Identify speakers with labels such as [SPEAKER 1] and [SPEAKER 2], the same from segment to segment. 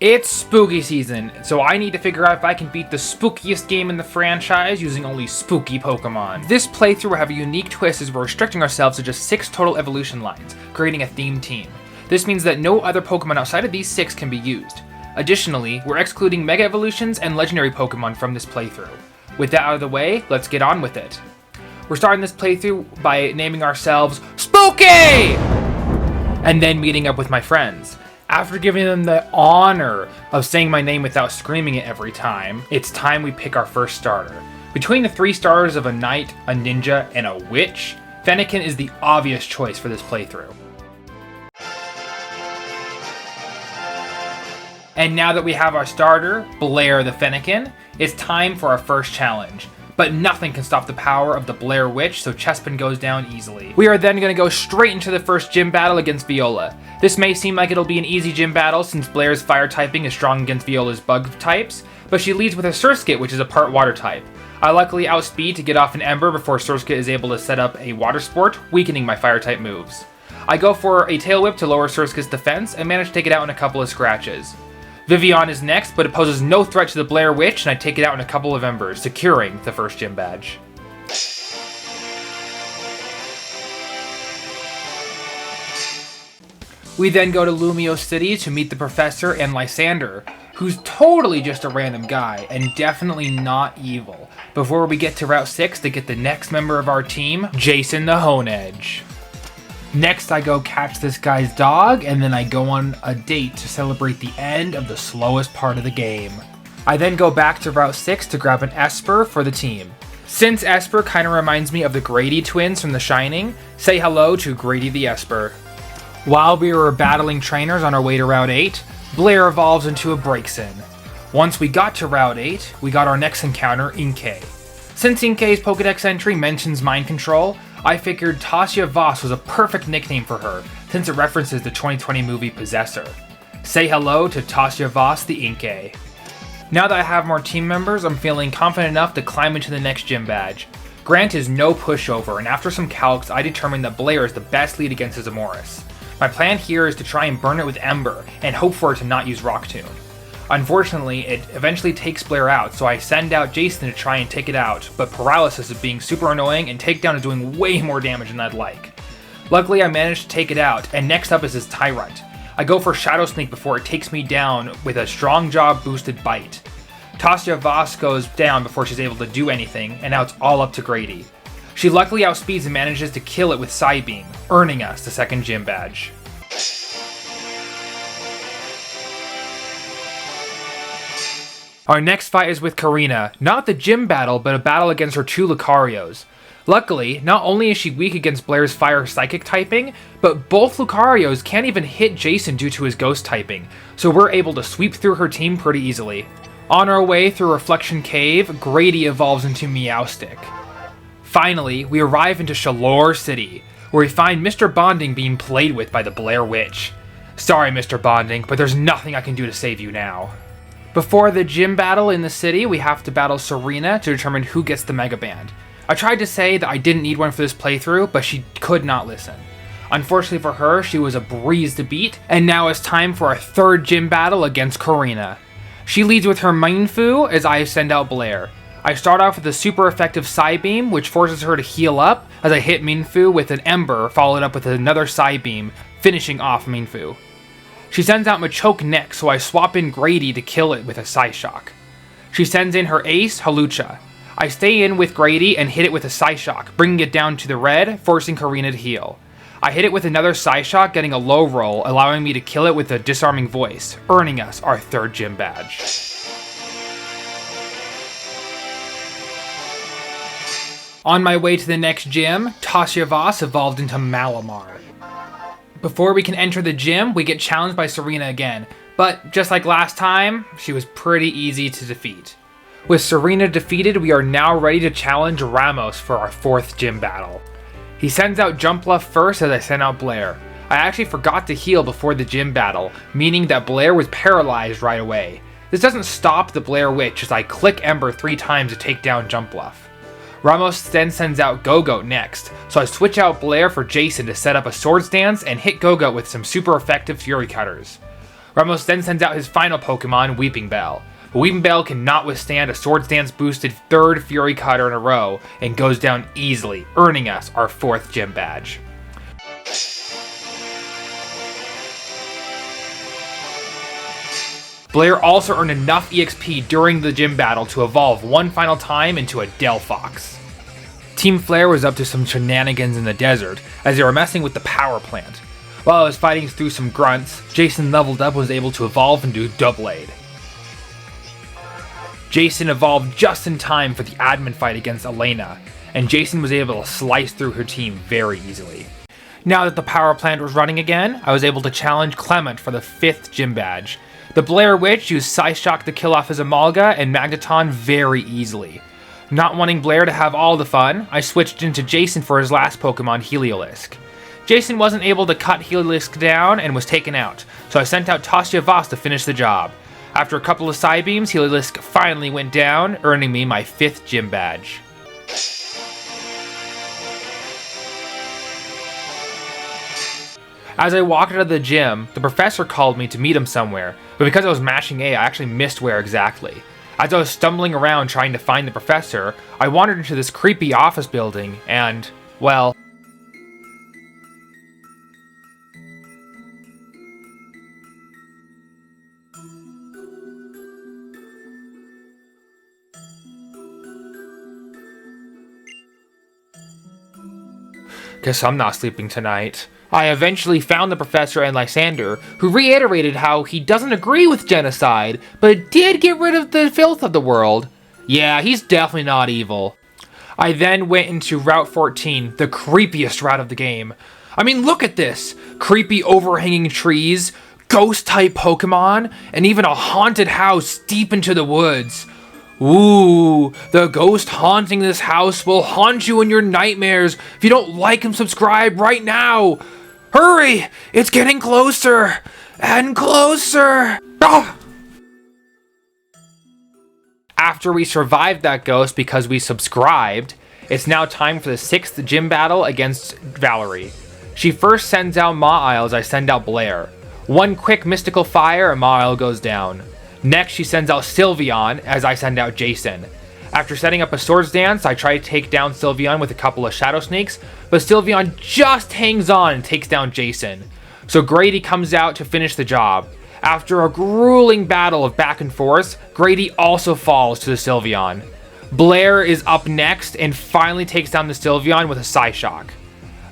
[SPEAKER 1] It's spooky season, so I need to figure out if I can beat the spookiest game in the franchise using only spooky Pokemon. This playthrough will have a unique twist as we're restricting ourselves to just 6 total evolution lines, creating a themed team. This means that no other Pokemon outside of these 6 can be used. Additionally, we're excluding Mega Evolutions and Legendary Pokemon from this playthrough. With that out of the way, let's get on with it. We're starting this playthrough by naming ourselves Spooky! And then meeting up with my friends. After giving them the honor of saying my name without screaming it every time, it's time we pick our first starter. Between the 3 starters of a knight, a ninja, and a witch, Fennekin is the obvious choice for this playthrough. And now that we have our starter, Blair the Fennekin, it's time for our first challenge. But nothing can stop the power of the Blair Witch, so Chespin goes down easily. We are then going to go straight into the first gym battle against Viola. This may seem like it'll be an easy gym battle since Blair's fire typing is strong against Viola's bug types, but she leads with a Surskit, which is a part water type. I luckily outspeed to get off an Ember before Surskit is able to set up a water sport, weakening my fire type moves. I go for a Tail Whip to lower Surskit's defense and manage to take it out in a couple of scratches. Vivian is next, but it poses no threat to the Blair Witch, and I take it out in a couple of Embers, securing the first gym badge. We then go to Lumio City to meet the Professor and Lysander, who's totally just a random guy, and definitely not evil, before we get to Route 6 to get the next member of our team, Jason the Honedge. Next, I go catch this guy's dog, and then I go on a date to celebrate the end of the slowest part of the game. I then go back to Route 6 to grab an Esper for the team. Since Esper kinda reminds me of the Grady twins from The Shining, say hello to Grady the Esper. While we were battling trainers on our way to Route 8, Blair evolves into a Braixen. Once we got to Route 8, we got our next encounter, Inkay. Since Inkay's Pokedex entry mentions mind control, I figured Tasha Voss was a perfect nickname for her, since it references the 2020 movie Possessor. Say hello to Tasha Voss the Inkay. Now that I have more team members, I'm feeling confident enough to climb into the next gym badge. Grant is no pushover, and after some calcs, I determined that Blair is the best lead against his Amoris. My plan here is to try and burn it with Ember, and hope for it to not use Rock Tomb. Unfortunately, it eventually takes Blair out, so I send out Jason to try and take it out, but Paralysis is being super annoying and Takedown is doing way more damage than I'd like. Luckily, I managed to take it out, and next up is his Tyrant. I go for Shadow Sneak before it takes me down with a Strong Jaw boosted Bite. Tasha Voss goes down before she's able to do anything, and now it's all up to Grady. She luckily outspeeds and manages to kill it with Psybeam, earning us the second gym badge. Our next fight is with Karina, not the gym battle, but a battle against her 2 Lucarios. Luckily, not only is she weak against Blair's fire psychic typing, but both Lucarios can't even hit Jason due to his ghost typing, so we're able to sweep through her team pretty easily. On our way through Reflection Cave, Grady evolves into Meowstic. Finally, we arrive into Shalor City, where we find Mr. Bonding being played with by the Blair Witch. Sorry, Mr. Bonding, but there's nothing I can do to save you now. Before the gym battle in the city, we have to battle Serena to determine who gets the Mega Band. I tried to say that I didn't need one for this playthrough, but she could not listen. Unfortunately for her, she was a breeze to beat, and now it's time for our third gym battle against Karina. She leads with her Mienfoo as I send out Blair. I start off with a super effective Psybeam, which forces her to heal up as I hit Mienfoo with an Ember, followed up with another Psybeam, finishing off Mienfoo. She sends out Machoke next, so I swap in Grady to kill it with a Psyshock. She sends in her ace, Hawlucha. I stay in with Grady and hit it with a Psyshock, bringing it down to the red, forcing Karina to heal. I hit it with another Psyshock, getting a low roll, allowing me to kill it with a Disarming Voice, earning us our third gym badge. On my way to the next gym, Tasha Voss evolved into Malamar. Before we can enter the gym, we get challenged by Serena again, but just like last time, she was pretty easy to defeat. With Serena defeated, we are now ready to challenge Ramos for our 4th gym battle. He sends out Jumpluff first as I send out Blair. I actually forgot to heal before the gym battle, meaning that Blair was paralyzed right away. This doesn't stop the Blair Witch as I click Ember 3 times to take down Jumpluff. Ramos then sends out Go-Goat next, so I switch out Blair for Jason to set up a Swords Dance and hit Go-Goat with some super effective Fury Cutters. Ramos then sends out his final Pokemon, Weeping Bell. But Weeping Bell cannot withstand a Swords Dance boosted 3rd Fury Cutter in a row and goes down easily, earning us our 4th gym badge. Blair also earned enough EXP during the gym battle to evolve one final time into a Delphox. Team Flare was up to some shenanigans in the desert as they were messing with the power plant. While I was fighting through some grunts, Jason leveled up and was able to evolve into Doublade. Jason evolved just in time for the admin fight against Elena, and Jason was able to slice through her team very easily. Now that the power plant was running again, I was able to challenge Clement for the 5th gym badge. The Blair Witch used Psyshock to kill off his Amalga and Magneton very easily. Not wanting Blair to have all the fun, I switched into Jason for his last Pokemon, Heliolisk. Jason wasn't able to cut Heliolisk down and was taken out, so I sent out Tasha Voss to finish the job. After a couple of Psybeams, Heliolisk finally went down, earning me my 5th gym badge. As I walked out of the gym, the professor called me to meet him somewhere, but because I was mashing A, I actually missed where exactly. As I was stumbling around trying to find the professor, I wandered into this creepy office building and, well... Guess I'm not sleeping tonight. I eventually found the professor and Lysander, who reiterated how he doesn't agree with genocide, but did get rid of the filth of the world. Yeah, he's definitely not evil. I then went into Route 14, the creepiest route of the game. I mean, look at this! Creepy overhanging trees, ghost-type Pokemon, and even a haunted house deep into the woods. Ooh, the ghost haunting this house will haunt you in your nightmares. If you don't like and subscribe right now, hurry! It's getting closer and closer. Ah! After we survived that ghost because we subscribed, it's now time for the 6th gym battle against Valerie. She first sends out Mawile as I send out Blair. One quick mystical fire and Mawile goes down. Next, she sends out Sylveon as I send out Jason. After setting up a Swords Dance, I try to take down Sylveon with a couple of Shadow Sneaks, but Sylveon just hangs on and takes down Jason. So Grady comes out to finish the job. After a grueling battle of back and forth, Grady also falls to the Sylveon. Blair is up next and finally takes down the Sylveon with a Psyshock.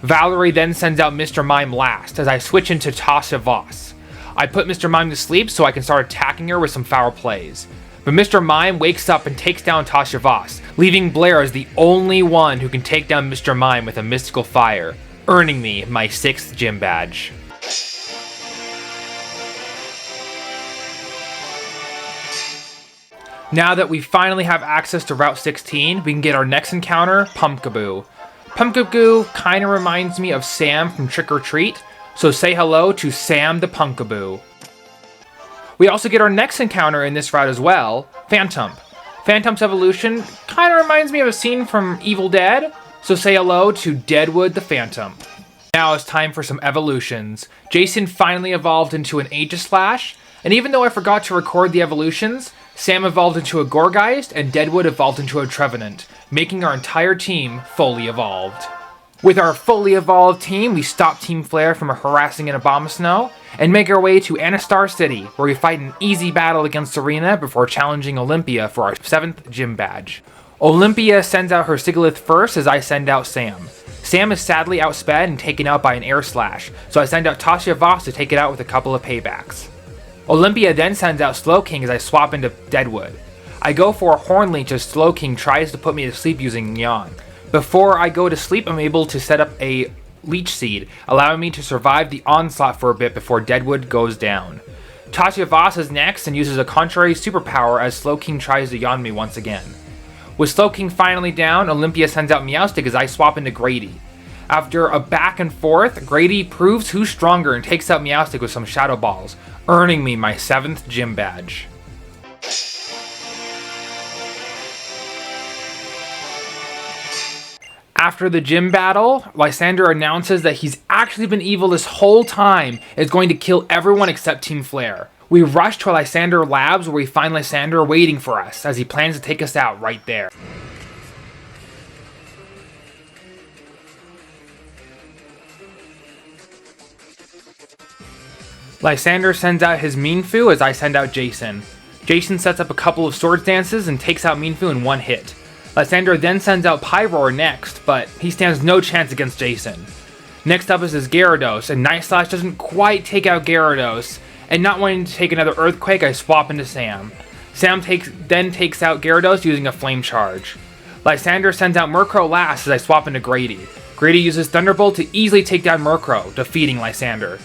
[SPEAKER 1] Valerie then sends out Mr. Mime last as I switch into Tasha Voss. I put Mr. Mime to sleep so I can start attacking her with some foul plays. But Mr. Mime wakes up and takes down Tasha Voss, leaving Blair as the only one who can take down Mr. Mime with a mystical fire, earning me my 6th gym badge. Now that we finally have access to Route 16, we can get our next encounter, Pumpkaboo. Pumpkaboo kinda reminds me of Sam from Trick or Treat, so say hello to Sam the Pumpkaboo. We also get our next encounter in this route as well, Phantump. Phantump's evolution kinda reminds me of a scene from Evil Dead, so say hello to Deadwood the Phantump. Now it's time for some evolutions. Jason finally evolved into an Aegislash, and even though I forgot to record the evolutions, Sam evolved into a Gourgeist and Deadwood evolved into a Trevenant, making our entire team fully evolved. With our fully evolved team, we stop Team Flare from harassing an Abomasnow, and make our way to Anastar City, where we fight an easy battle against Serena before challenging Olympia for our 7th gym badge. Olympia sends out her Sigilyph first as I send out Sam. Sam is sadly outsped and taken out by an Air Slash, so I send out Tasha Voss to take it out with a couple of paybacks. Olympia then sends out Slowking as I swap into Deadwood. I go for a Hornleech as Slowking tries to put me to sleep using Yawn. Before I go to sleep, I'm able to set up a Leech Seed, allowing me to survive the onslaught for a bit before Deadwood goes down. Tasha Voss is next and uses a contrary superpower as Slowking tries to yawn me once again. With Slowking finally down, Olympia sends out Meowstic as I swap into Grady. After a back and forth, Grady proves who's stronger and takes out Meowstic with some Shadow Balls, earning me my 7th gym badge. After the gym battle, Lysander announces that he's actually been evil this whole time and is going to kill everyone except Team Flare. We rush to Lysander Labs where we find Lysander waiting for us as he plans to take us out right there. Lysander sends out his Mienfoo as I send out Jason. Jason sets up a couple of swords dances and takes out Mienfoo in one hit. Lysander then sends out Pyroar next, but he stands no chance against Jason. Next up is his Gyarados, and Night Slash doesn't quite take out Gyarados, and not wanting to take another Earthquake, I swap into Sam. Sam then takes out Gyarados using a Flame Charge. Lysander sends out Murkrow last as I swap into Grady. Grady uses Thunderbolt to easily take down Murkrow, defeating Lysander.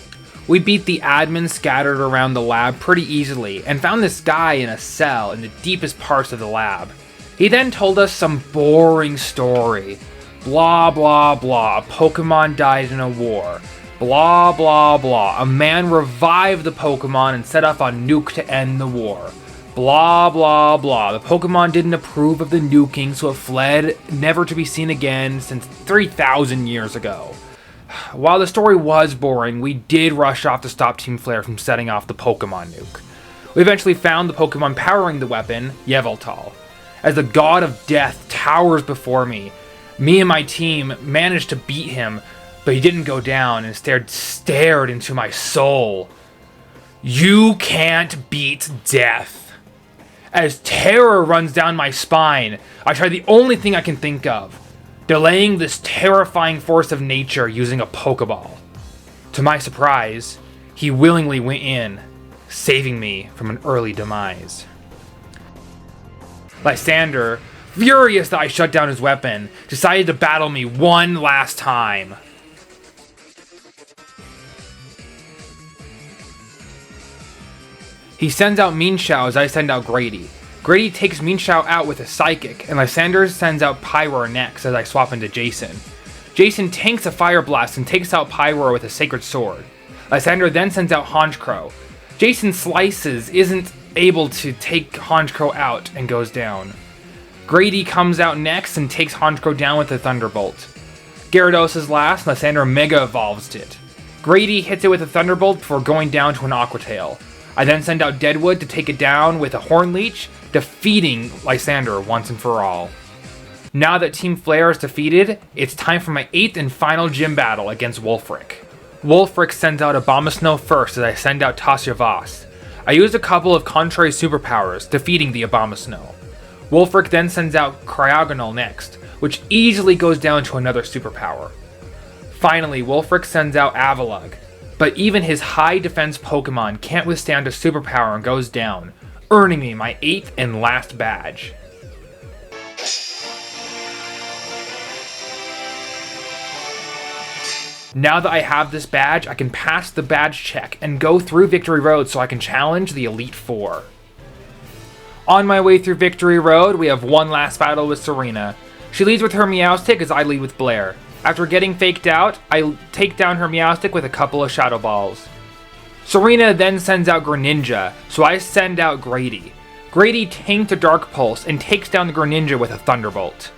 [SPEAKER 1] We beat the admin scattered around the lab pretty easily, and found this guy in a cell in the deepest parts of the lab. He then told us some boring story. Blah blah blah, Pokemon died in a war. Blah blah blah, a man revived the Pokemon and set off a nuke to end the war. Blah blah blah, the Pokemon didn't approve of the nuking, so it fled, never to be seen again since 3,000 years ago. While the story was boring, we did rush off to stop Team Flare from setting off the Pokemon nuke. We eventually found the Pokemon powering the weapon, Yveltal. As the god of death towers before me, me and my team managed to beat him, but he didn't go down and stared into my soul. You can't beat death. As terror runs down my spine, I try the only thing I can think of, delaying this terrifying force of nature using a Pokeball. To my surprise, he willingly went in, saving me from an early demise. Lysander, furious that I shut down his weapon, decided to battle me one last time. He sends out Mienshao as I send out Grady. Grady takes Mienshao out with a Psychic, and Lysander sends out Pyroar next as I swap into Jason. Jason tanks a Fire Blast and takes out Pyroar with a Sacred Sword. Lysander then sends out Honchkrow. Jason slices, isn't able to take Honchkrow out, and goes down. Grady comes out next and takes Honchkrow down with a Thunderbolt. Gyarados is last, and Lysander Mega Evolves it. Grady hits it with a Thunderbolt before going down to an Aqua Tail. I then send out Deadwood to take it down with a Horn Leech, defeating Lysander once and for all. Now that Team Flare is defeated, it's time for my 8th and final gym battle against Wulfric. Wulfric sends out Abomasnow first as I send out Tasyavas. I used a couple of contrary superpowers, defeating the Abomasnow. Wulfric then sends out Cryogonal next, which easily goes down to another superpower. Finally, Wulfric sends out Avalugg, but even his high defense Pokemon can't withstand a superpower and goes down, earning me my 8th and last badge. Now that I have this badge, I can pass the badge check and go through Victory Road so I can challenge the Elite Four. On my way through Victory Road, we have one last battle with Serena. She leads with her Meowstic as I lead with Blair. After getting faked out, I take down her Meowstic with a couple of Shadow Balls. Serena then sends out Greninja, so I send out Grady. Grady tanked a Dark Pulse and takes down the Greninja with a Thunderbolt.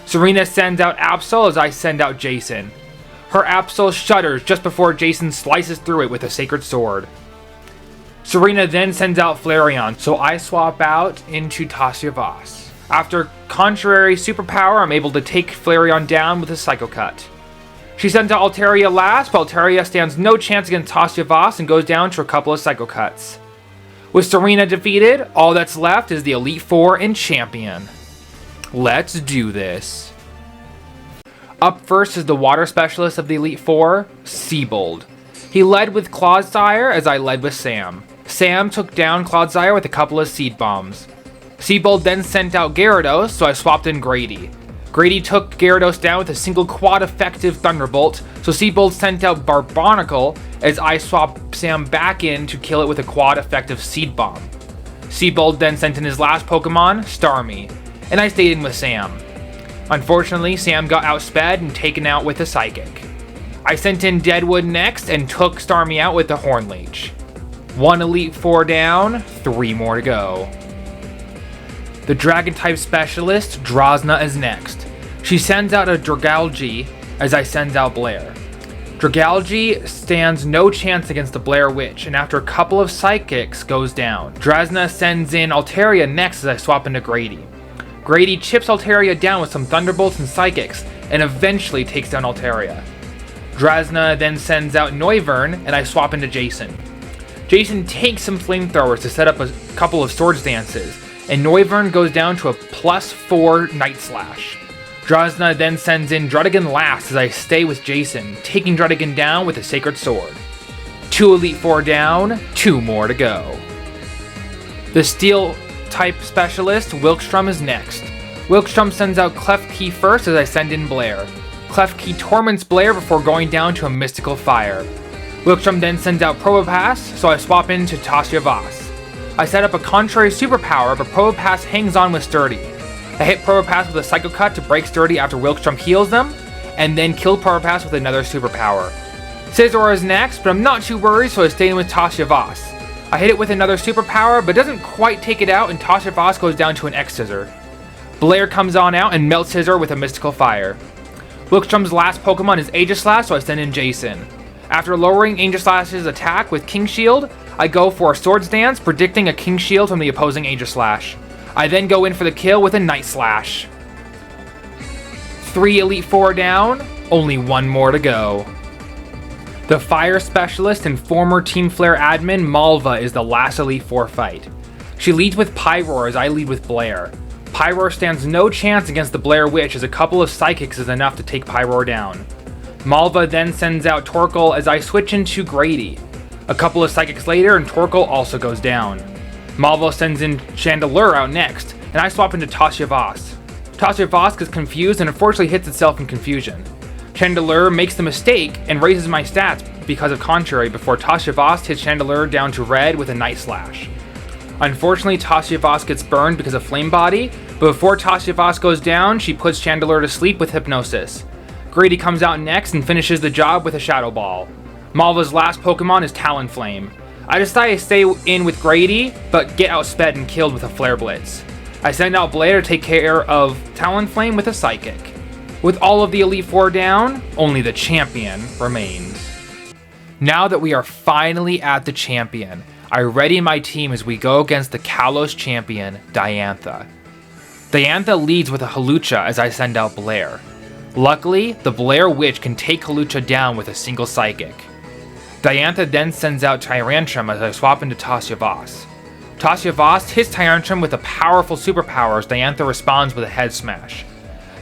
[SPEAKER 1] Serena sends out Absol as I send out Jason. Her Absol shudders just before Jason slices through it with a Sacred Sword. Serena then sends out Flareon, so I swap out into Tasyavas. After contrary superpower, I'm able to take Flareon down with a Psycho Cut. She sends out Altaria last, but Altaria stands no chance against Tasyavas and goes down to a couple of Psycho Cuts. With Serena defeated, all that's left is the Elite Four and Champion. Let's do this. Up first is the Water Specialist of the Elite Four, Seabold. He led with Clodsire as I led with Sam. Sam took down Clodsire with a couple of Seed Bombs. Seabold then sent out Gyarados, so I swapped in Grady. Grady took Gyarados down with a single quad-effective Thunderbolt, so Seabold sent out Barbonicle as I swapped Sam back in to kill it with a quad-effective Seed Bomb. Seabold then sent in his last Pokemon, Starmie, and I stayed in with Sam. Unfortunately, Sam got outsped and taken out with a Psychic. I sent in Deadwood next and took Starmie out with a Horn Leech. 1 Elite Four down, 3 more to go. The Dragon-type specialist, Drosna, is next. She sends out a Dragalge as I send out Blair. Dragalge stands no chance against the Blair Witch, and after a couple of psychics goes down. Drasna sends in Altaria next as I swap into Grady. Grady chips Altaria down with some Thunderbolts and Psychics, and eventually takes down Altaria. Drasna then sends out Noivern, and I swap into Jason. Jason takes some flamethrowers to set up a couple of Swords Dances, and Noivern goes down to a +4 Night Slash. Drasna then sends in Drudigan last as I stay with Jason, taking Drudigan down with a Sacred Sword. 2 Elite Four down, 2 more to go. The Steel type specialist, Wilkstrom, is next. Wilkstrom sends out Klefki first as I send in Blair. Klefki torments Blair before going down to a Mystical Fire. Wilkstrom then sends out Probopass, so I swap into Tasha Voss. I set up a contrary superpower, but Probopass hangs on with Sturdy. I hit Probopass with a Psycho Cut to break Sturdy after Wilkstrom heals them, and then kill Probopass with another superpower. Scizor is next, but I'm not too worried, so I stay in with Tasha Voss. I hit it with another superpower, but doesn't quite take it out, and Tasha Voss goes down to an X-Scissor. Blair comes on out and melts Scizor with a Mystical Fire. Wilkstrom's last Pokemon is Aegislash, so I send in Jason. After lowering Aegislash's attack with King Shield, I go for a Swords Dance, predicting a King Shield from the opposing Aegislash. I then go in for the kill with a Night Slash. 3 Elite Four down, only 1 more to go. The Fire Specialist and former Team Flare admin Malva is the last Elite Four fight. She leads with Pyroar as I lead with Blair. Pyroar stands no chance against the Blair Witch as a couple of Psychics is enough to take Pyroar down. Malva then sends out Torkoal as I switch into Grady. A couple of Psychics later and Torkoal also goes down. Malva sends in Chandelure out next, and I swap into Tasha Voss. Tasha Voss gets confused and unfortunately hits itself in confusion. Chandelure makes the mistake and raises my stats because of Contrary before Tasha Voss hits Chandelure down to red with a Night Slash. Unfortunately, Tasha Voss gets burned because of Flame Body, but before Tasha Voss goes down, she puts Chandelure to sleep with Hypnosis. Grady comes out next and finishes the job with a Shadow Ball. Malva's last Pokemon is Talonflame. I decide to stay in with Grady, but get outsped and killed with a Flare Blitz. I send out Blair to take care of Talonflame with a Psychic. With all of the Elite Four down, only the champion remains. Now that we are finally at the champion, I ready my team as we go against the Kalos champion, Diantha. Diantha leads with a Hawlucha as I send out Blair. Luckily, the Blair Witch can take Hawlucha down with a single Psychic. Diantha then sends out Tyrantrum as I swap into Tasha Voss. Tasha Voss hits Tyrantrum with a powerful superpower as Diantha responds with a Head Smash.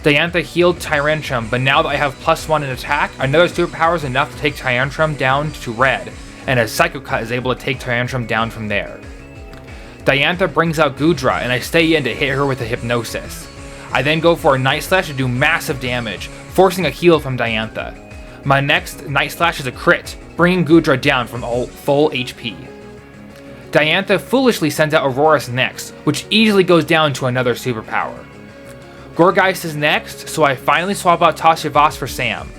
[SPEAKER 1] Diantha healed Tyrantrum, but now that I have +1 in attack, another superpower is enough to take Tyrantrum down to red, and a Psycho Cut is able to take Tyrantrum down from there. Diantha brings out Goodra, and I stay in to hit her with a Hypnosis. I then go for a Night Slash to do massive damage, forcing a heal from Diantha. My next Night Slash is a crit, bringing Goodra down from full HP. Diantha foolishly sends out Auroras next, which easily goes down to another superpower. Gourgeist is next, so I finally swap out Tasha Voss for Sam.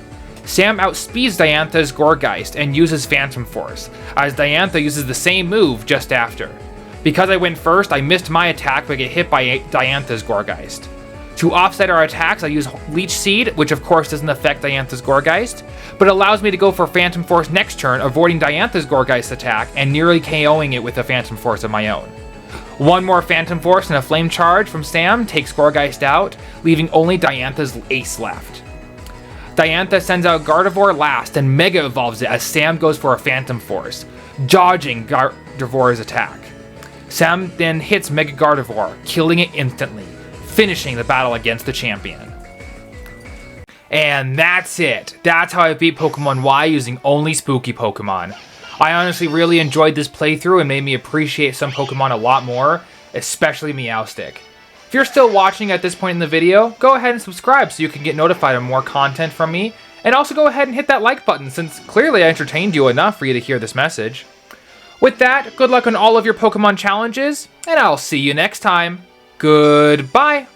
[SPEAKER 1] Sam outspeeds Diantha's Gourgeist and uses Phantom Force, as Diantha uses the same move just after. Because I went first, I missed my attack but get hit by Diantha's Gourgeist. To offset our attacks, I use Leech Seed, which of course doesn't affect Diantha's Gourgeist, but allows me to go for Phantom Force next turn, avoiding Diantha's Gourgeist attack and nearly KOing it with a Phantom Force of my own. One more Phantom Force and a Flame Charge from Sam takes Gourgeist out, leaving only Diantha's Ace left. Diantha sends out Gardevoir last and Mega Evolves it as Sam goes for a Phantom Force, dodging Gardevoir's attack. Sam then hits Mega Gardevoir, killing it instantly, finishing the battle against the champion. And that's it. That's how I beat Pokemon Y using only Spooky Pokemon. I honestly really enjoyed this playthrough and made me appreciate some Pokemon a lot more, especially Meowstic. If you're still watching at this point in the video, go ahead and subscribe so you can get notified of more content from me, and also go ahead and hit that like button since clearly I entertained you enough for you to hear this message. With that, good luck on all of your Pokemon challenges, and I'll see you next time. Goodbye!